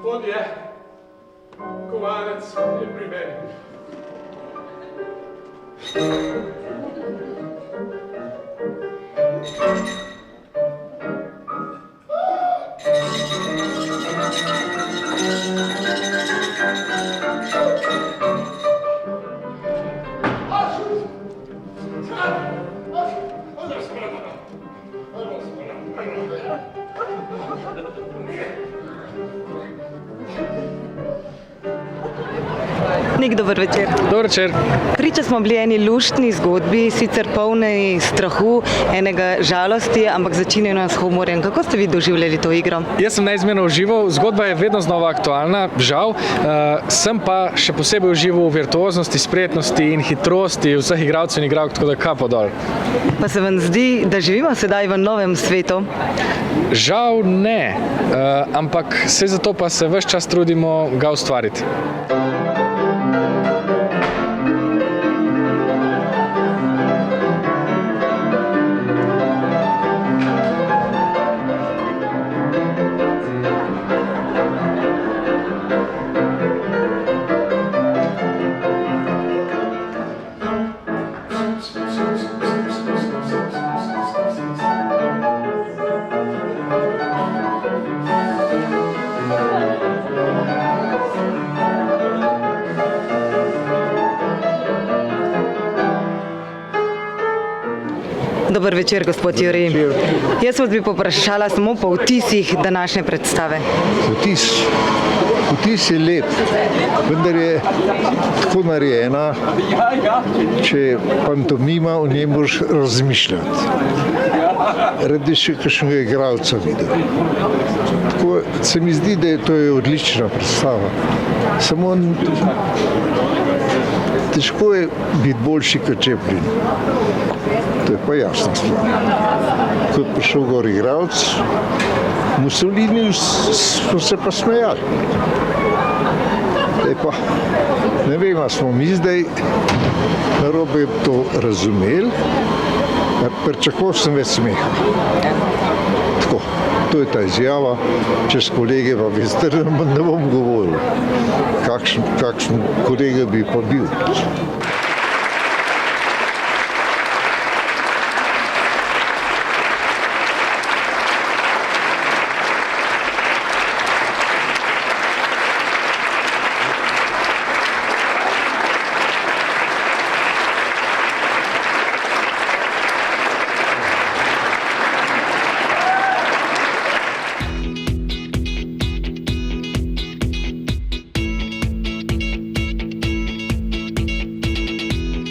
Gospodje, kovanec je pri meni. Nik, dober večer. Dober večer. Priča smo bili eni luštni zgodbi, sicer polni strahu, enega žalosti, ampak začinjeno s humorjem. Kako ste vi doživljali to igro? Jaz sem neizmerno užival, zgodba je vedno znova aktualna, žal. Sem pa še posebej užival v virtuoznosti, spretnosti in hitrosti vseh igralcev in igralk, tako da kapo dol. Pa se vam zdi, da živimo sedaj v novem svetu? Žal ne, ampak vse zato pa se ves čas trudimo ga ustvariti. Dober večer, gospod Jurij. Jaz vas bi poprašala samo po vtisih današnje predstave. Vtis je lep, vendar je tako narejena, če pantomima o njej moraš razmišljati. Radi še kakšnega igralca videl. Tako se mi zdi, da to je odlična predstava. Samo težko je biti boljši kot Čeplin. To je pa jasno stvar. Ko je prišel gor igralec, Mussolini smo se pa smejali. Ne vem, a smo mi zdaj narobe to razumeli, pričakoval sem več smeha. Tako, to je ta izjava, čez kolege pa veste, da ne bom govoril, kakšen kolega bi pa bil.